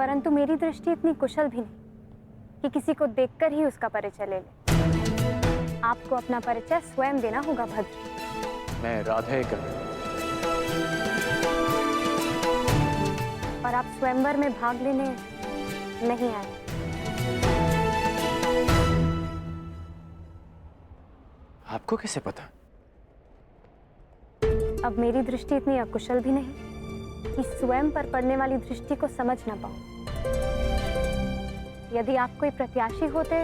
परंतु मेरी दृष्टि इतनी कुशल भी नहीं कि किसी को देखकर ही उसका परिचय ले ले। आपको अपना परिचय स्वयं देना होगा भद्र। मैं राधेकर। और आप स्वयंवर में भाग लेने नहीं आए। आपको कैसे पता? अब मेरी दृष्टि इतनी अकुशल भी नहीं कि स्वयं पर पड़ने वाली दृष्टि को समझ ना पाऊं। यदि आप कोई प्रत्याशी होते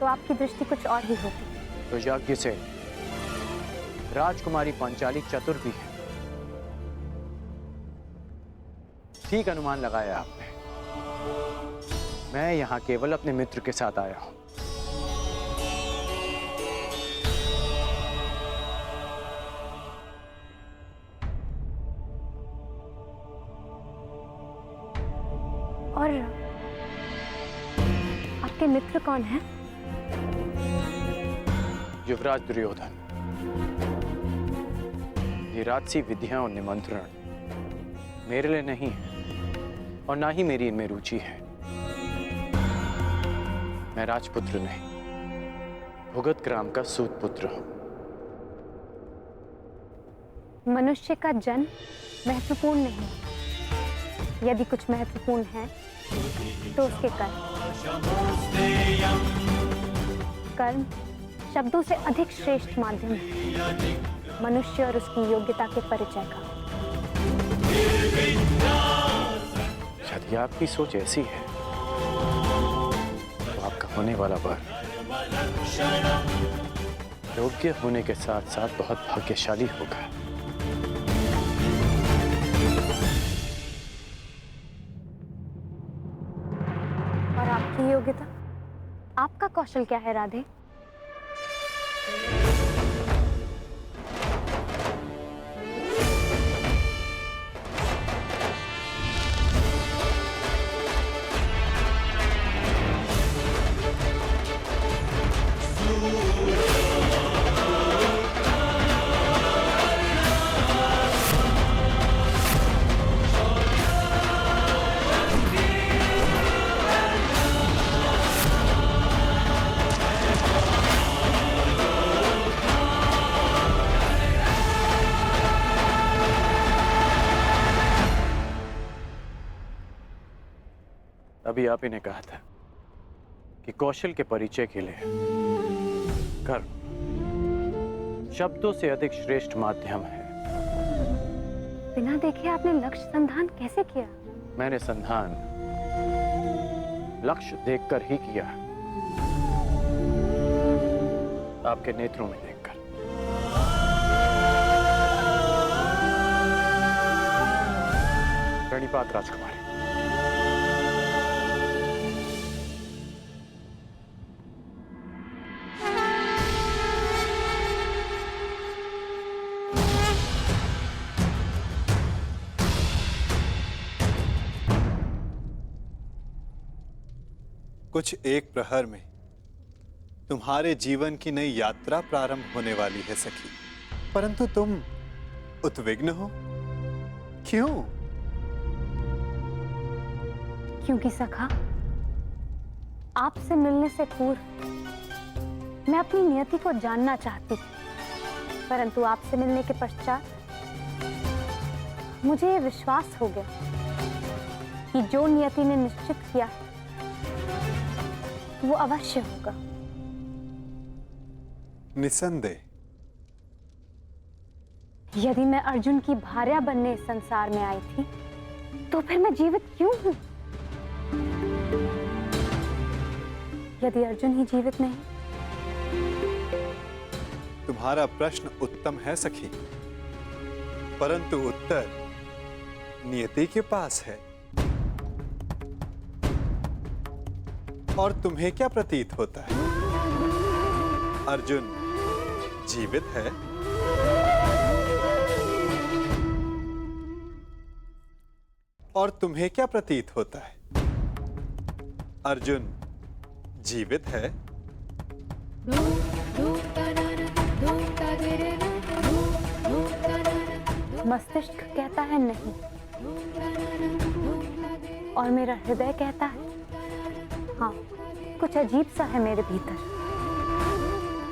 तो आपकी दृष्टि कुछ और ही होती। तो यज्ञ से राजकुमारी पांचाली चतुर भी है। ठीक अनुमान लगाया आपने। मैं यहां केवल अपने मित्र के साथ आया हूं। और आपके मित्र कौन हैं? युवराज दुर्योधन। ये राजसी विधियां और निमंत्रण मेरे लिए नहीं है और ना ही मेरी इनमें रुचि है। मैं राजपुत्र नहीं, भुगत ग्राम का सूत पुत्र हूं। मनुष्य का जन्म महत्वपूर्ण नहीं, यदि कुछ महत्वपूर्ण है तो उसके कर्म। कर्म शब्दों से अधिक श्रेष्ठ माध्यम है मनुष्य और उसकी योग्यता के परिचय का। यदि आपकी सोच ऐसी है तो आपका होने वाला वर योग्य होने के साथ साथ बहुत भाग्यशाली होगा। और आपकी योग्यता, आपका कौशल क्या है राधे? अभी आप ही ने कहा था कि कौशल के परिचय के लिए कर्म शब्दों से अधिक श्रेष्ठ माध्यम है। बिना देखे आपने लक्ष्य संधान कैसे किया? मैंने संधान लक्ष्य देखकर ही किया, आपके नेत्रों में देखकर। प्रणिपात राजकुमारी। कुछ एक प्रहर में तुम्हारे जीवन की नई यात्रा प्रारंभ होने वाली है सखी, परंतु तुम उद्विग्न हो। क्यों? क्योंकि सखा, आपसे मिलने से पूर्व मैं अपनी नियति को जानना चाहती थी, परंतु आपसे मिलने के पश्चात मुझे यह विश्वास हो गया कि जो नियति ने निश्चित किया है वो अवश्य होगा। निसंदेह। यदि मैं अर्जुन की भार्या बनने इस संसार में आई थी तो फिर मैं जीवित क्यों हूं? यदि अर्जुन ही जीवित नहीं। तुम्हारा प्रश्न उत्तम है सखी, परंतु उत्तर नियति के पास है। और तुम्हें क्या प्रतीत होता है? अर्जुन जीवित है? और तुम्हें क्या प्रतीत होता है? अर्जुन जीवित है? मस्तिष्क कहता है नहीं, और मेरा हृदय कहता है हाँ, कुछ अजीब सा है मेरे भीतर,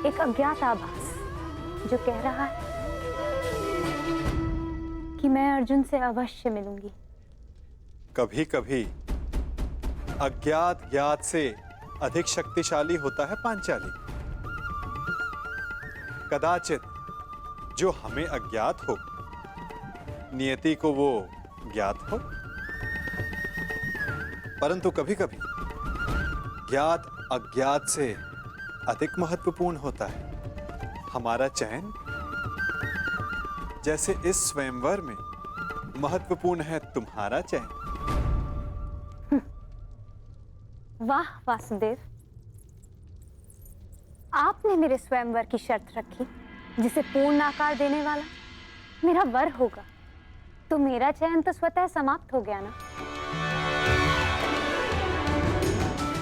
एक अज्ञात आभास जो कह रहा है कि मैं अर्जुन से अवश्य मिलूंगी। कभी कभी अज्ञात ज्ञात से अधिक शक्तिशाली होता है पांचाली। कदाचित जो हमें अज्ञात हो, नियति को वो ज्ञात हो, परंतु कभी कभी ज्ञात अज्ञात से अधिक महत्वपूर्ण होता है हमारा चयन। जैसे इस स्वयंवर में महत्वपूर्ण है तुम्हारा चयन। वाह वासुदेव, आपने मेरे स्वयंवर की शर्त रखी जिसे पूर्ण आकार देने वाला मेरा वर होगा, तो मेरा चयन तो स्वतः समाप्त हो गया ना?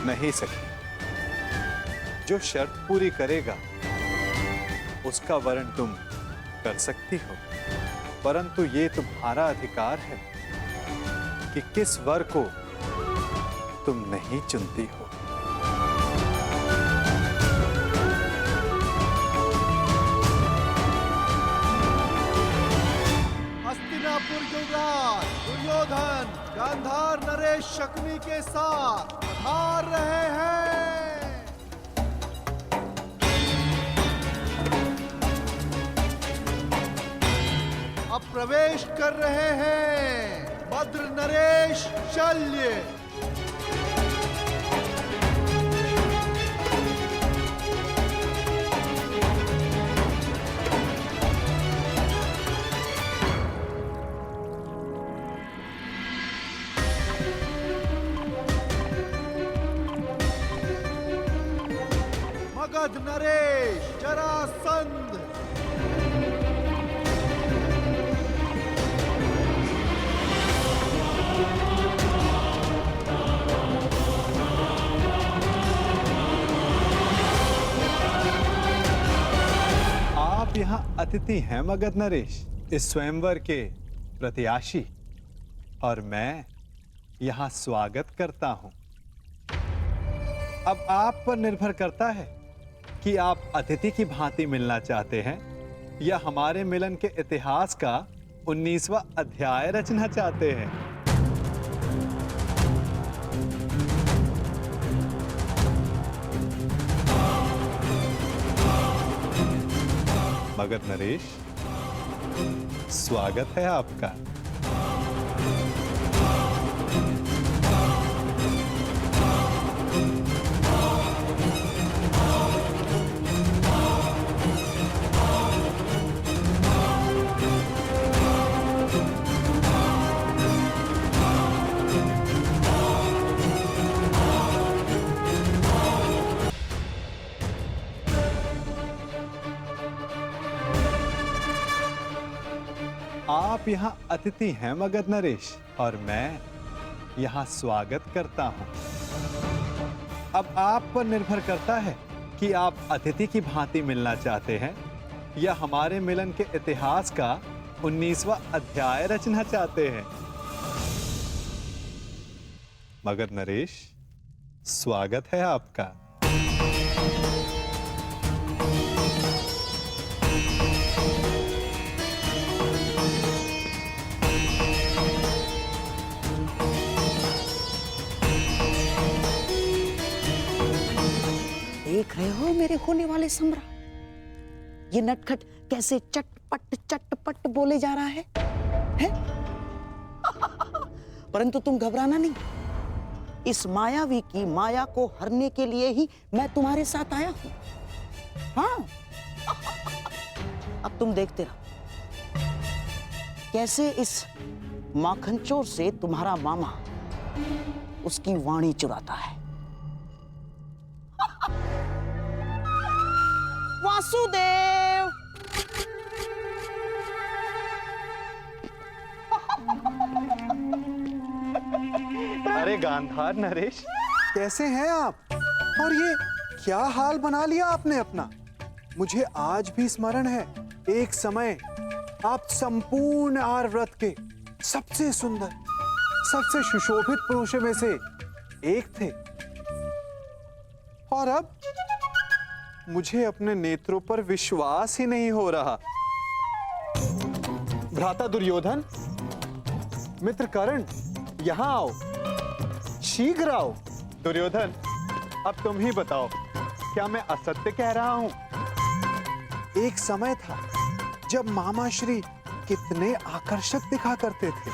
नहीं सके, जो शर्त पूरी करेगा उसका वर्ण तुम कर सकती हो, परंतु ये तुम्हारा अधिकार है कि किस वर को तुम नहीं चुनती हो। हस्तिनापुर युवराज दुर्योधन गांधार नरेश शकुनी के साथ पधार रहे हैं। अब प्रवेश कर रहे हैं भद्र नरेश शल्य। मगध नरेश जरासंध। आप यहाँ अतिथि हैं मगध नरेश, इस स्वयंवर के प्रत्याशी, और मैं यहाँ स्वागत करता हूँ। अब आप पर निर्भर करता है कि आप अतिथि की भांति मिलना चाहते हैं या हमारे मिलन के इतिहास का 19वां अध्याय रचना चाहते हैं। मगध नरेश, स्वागत है आपका। आप यहाँ अतिथि हैं मगध नरेश, और मैं यहाँ स्वागत करता हूँ। अब आप पर निर्भर करता है कि आप अतिथि की भांति मिलना चाहते हैं या हमारे मिलन के इतिहास का 19वां अध्याय रचना चाहते हैं। मगध नरेश, स्वागत है आपका। देख रहे हो मेरे होने वाले सम्राट, ये नटखट कैसे चटपट चटपट बोले जा रहा है? परंतु तुम घबराना नहीं, इस मायावी की माया को हरने के लिए ही मैं तुम्हारे साथ आया हूं। हाँ, अब तुम देखते रहो कैसे इस माखनचोर से तुम्हारा मामा उसकी वाणी चुराता है। वासुदेव, अरे गांधार नरेश, कैसे हैं आप? और ये क्या हाल बना लिया आपने अपना? मुझे आज भी स्मरण है, एक समय आप संपूर्ण आर्यव्रत के सबसे सुंदर, सबसे सुशोभित पुरुषों में से एक थे, और अब मुझे अपने नेत्रों पर विश्वास ही नहीं हो रहा। भ्राता दुर्योधन, मित्र कर्ण, यहां आओ, शीघ्र आओ। दुर्योधन, अब तुम ही बताओ, क्या मैं असत्य कह रहा हूं? एक समय था जब मामा श्री कितने आकर्षक दिखा करते थे।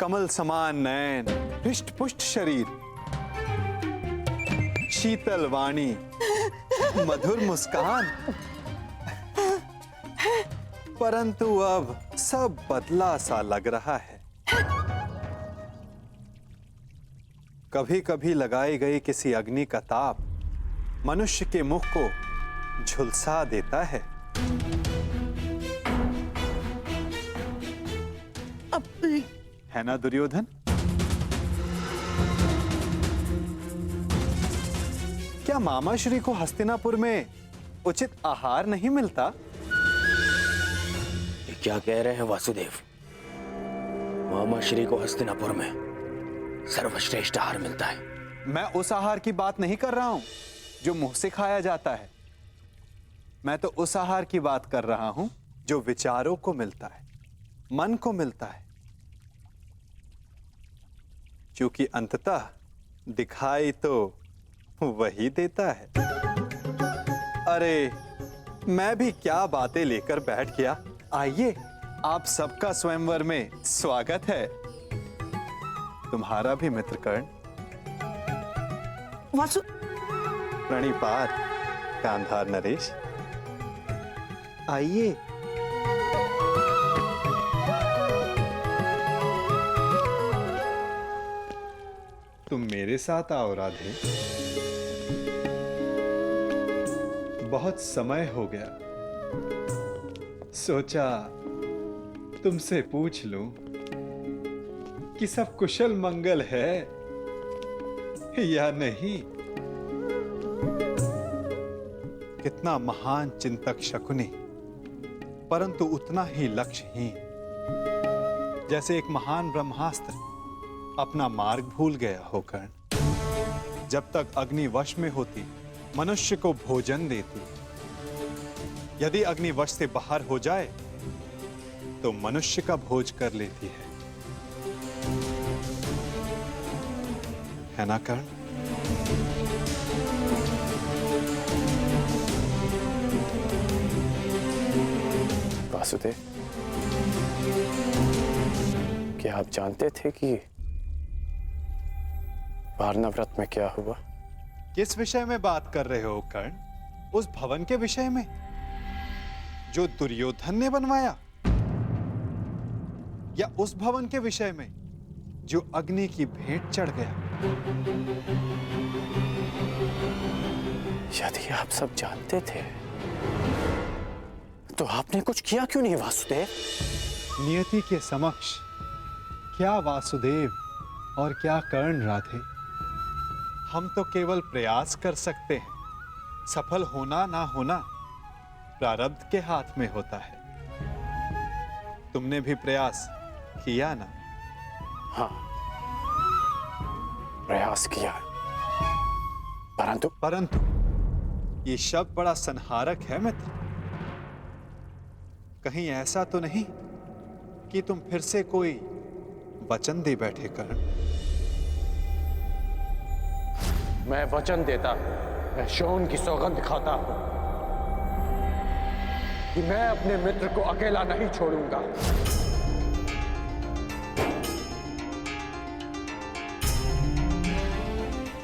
कमल समान नयन, हृष्ट पुष्ट शरीर, शीतल वाणी, मधुर मुस्कान। परंतु अब सब बदला सा लग रहा है। कभी कभी लगाई गई किसी अग्नि का ताप मनुष्य के मुख को झुलसा देता है। है ना दुर्योधन? क्या मामा श्री को हस्तिनापुर में उचित आहार नहीं मिलता? ये क्या कह रहे हैं वासुदेव? मामा श्री को हस्तिनापुर में सर्वश्रेष्ठ आहार मिलता है। मैं उस आहार की बात नहीं कर रहा हूं जो मुंह से खाया जाता है। मैं तो उस आहार की बात कर रहा हूं जो विचारों को मिलता है, मन को मिलता है, क्योंकि अंततः दिखाई तो वही देता है। अरे मैं भी क्या बातें लेकर बैठ गया। आइए, आप सबका स्वयंवर में स्वागत है। तुम्हारा भी मित्र कर्ण। वासु, प्रणिपात गांधार नरेश, आइए। तुम मेरे साथ आओ राधे। बहुत समय हो गया, सोचा तुमसे पूछ लूं कि सब कुशल मंगल है या नहीं। कितना महान चिंतक शकुनी, परंतु उतना ही लक्ष्यहीन, जैसे एक महान ब्रह्मास्त्र अपना मार्ग भूल गया हो कर्ण। जब तक अग्नि वश में होती मनुष्य को भोजन देती, यदि अग्नि वश से बाहर हो जाए तो मनुष्य का भोज कर लेती है ना कर्ण? वासुदेव, क्या आप जानते थे कि वारणा व्रत में क्या हुआ? किस विषय में बात कर रहे हो कर्ण? उस भवन के विषय में जो दुर्योधन ने बनवाया, या उस भवन के विषय में जो अग्नि की भेंट चढ़ गया? यदि आप सब जानते थे तो आपने कुछ किया क्यों नहीं वासुदेव? नियति के समक्ष क्या वासुदेव और क्या कर्ण राधे, हम तो केवल प्रयास कर सकते हैं। सफल होना ना होना प्रारब्ध के हाथ में होता है। तुमने भी प्रयास किया ना? हाँ, प्रयास किया, परंतु ये शब्द बड़ा संहारक है मित्र। कहीं ऐसा तो नहीं कि तुम फिर से कोई वचन दे बैठे कर्ण? मैं वचन देता हूं, मैं शौन की सौगंध खाता हूं कि मैं अपने मित्र को अकेला नहीं छोड़ूंगा।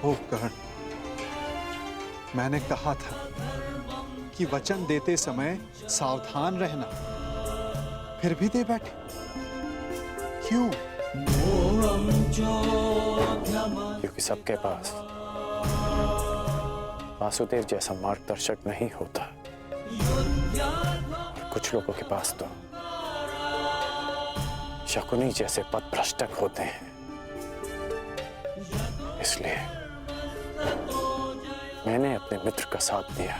ओह कर्ण, मैंने कहा था कि वचन देते समय सावधान रहना, फिर भी दे बैठे क्यों? क्योंकि सबके पास वासुदेव जैसा मार्गदर्शक नहीं होता, और कुछ लोगों के पास तो शकुनी जैसे पथभ्रष्टक होते हैं। इसलिए मैंने अपने मित्र का साथ दिया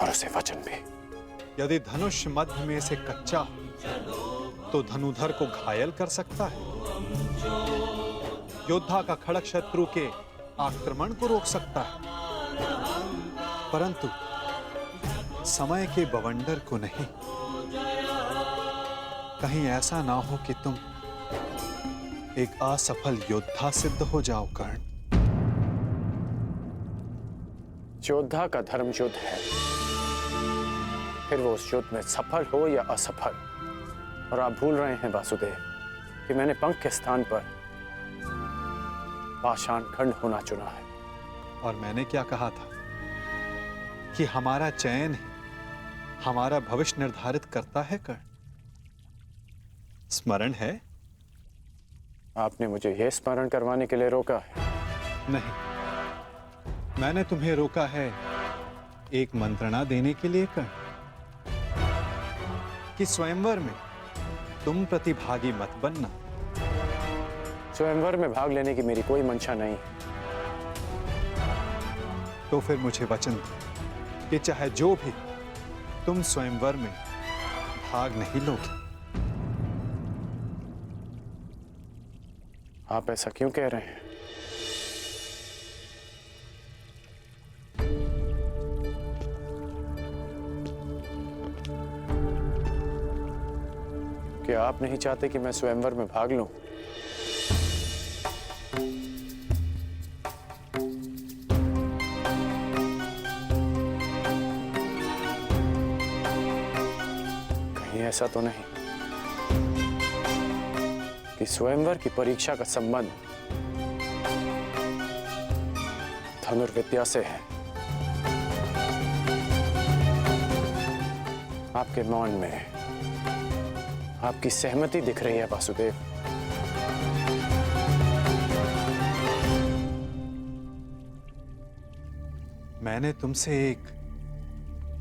और उसे वचन भी। यदि धनुष मध्य में से कच्चा हो तो धनुधर को घायल कर सकता है, योद्धा का खड़ग शत्रु के आक्रमण को रोक सकता है, परंतु समय के बवंडर को नहीं। कहीं ऐसा ना हो कि तुम एक असफल योद्धा सिद्ध हो जाओ कर्ण। योद्धा का धर्म युद्ध है, फिर वो उस युद्ध में सफल हो या असफल। और आप भूल रहे हैं वासुदेव कि मैंने पंख के स्थान पर पाषाण खंड होना चुना है। और मैंने क्या कहा था कि हमारा चयन ही हमारा भविष्य निर्धारित करता है कर्ण। स्मरण है? आपने मुझे यह स्मरण करवाने के लिए रोका है? नहीं, मैंने तुम्हें रोका है एक मंत्रणा देने के लिए कर्ण, कि स्वयंवर में तुम प्रतिभागी मत बनना। स्वयंवर में भाग लेने की मेरी कोई मंशा नहीं है। तो फिर मुझे वचन दो कि चाहे जो भी, तुम स्वयंवर में भाग नहीं लोगे। आप ऐसा क्यों कह रहे हैं? क्या आप नहीं चाहते कि मैं स्वयंवर में भाग लूं? कहीं ऐसा तो नहीं कि स्वयंवर की परीक्षा का संबंध धनुर्विद्या से है? आपके मौन में आपकी सहमति दिख रही है वासुदेव। मैंने तुमसे एक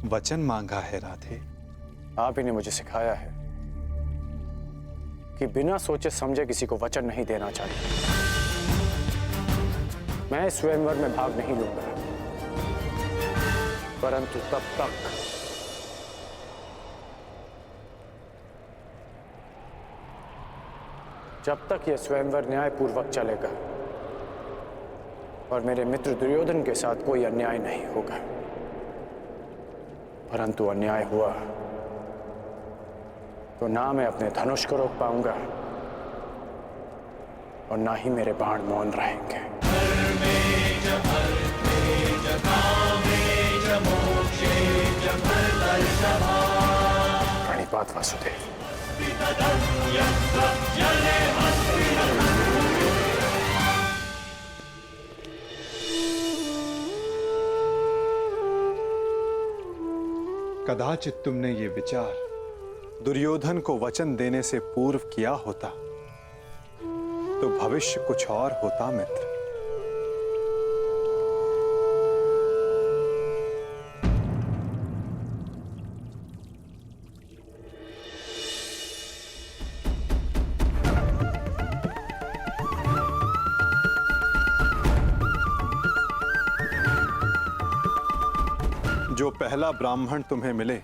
वचन मांगा है राधे। आप ही ने मुझे सिखाया है कि बिना सोचे समझे किसी को वचन नहीं देना चाहिए। मैं स्वयंवर में भाग नहीं लूंगा, परंतु तब तक जब तक यह स्वयंवर न्यायपूर्वक चलेगा और मेरे मित्र दुर्योधन के साथ कोई अन्याय नहीं होगा। परंतु अन्याय हुआ तो ना मैं अपने धनुष को रोक पाऊंगा और ना ही मेरे बाण मौन रहेंगे। प्रणिपात वासुदेव। कदाचित तुमने ये विचार दुर्योधन को वचन देने से पूर्व किया होता तो भविष्य कुछ और होता मित्र। जो पहला ब्राह्मण तुम्हें मिले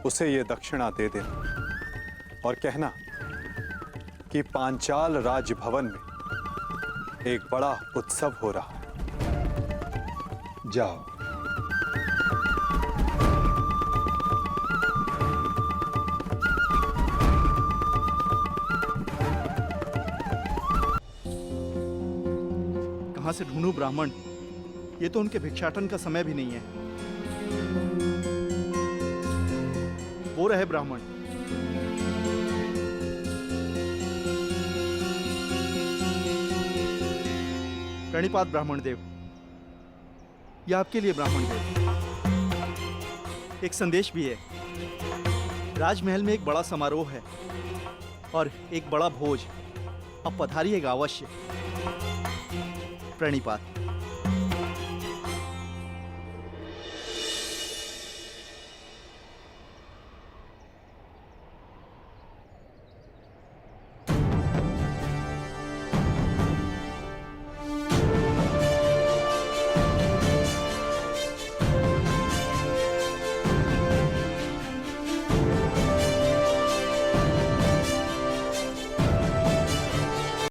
उसे ये दक्षिणा दे देना और कहना कि पांचाल राजभवन में एक बड़ा उत्सव हो रहा है। जाओ। कहां से ढूंढूं ब्राह्मण? ये तो उनके भिक्षाटन का समय भी नहीं है। वो रहे ब्राह्मण। प्रणिपात ब्राह्मण देव। यह आपके लिए ब्राह्मण देव। एक संदेश भी है। राजमहल में एक बड़ा समारोह है और एक बड़ा भोज। अब पधारिएगा अवश्य। प्रणिपात।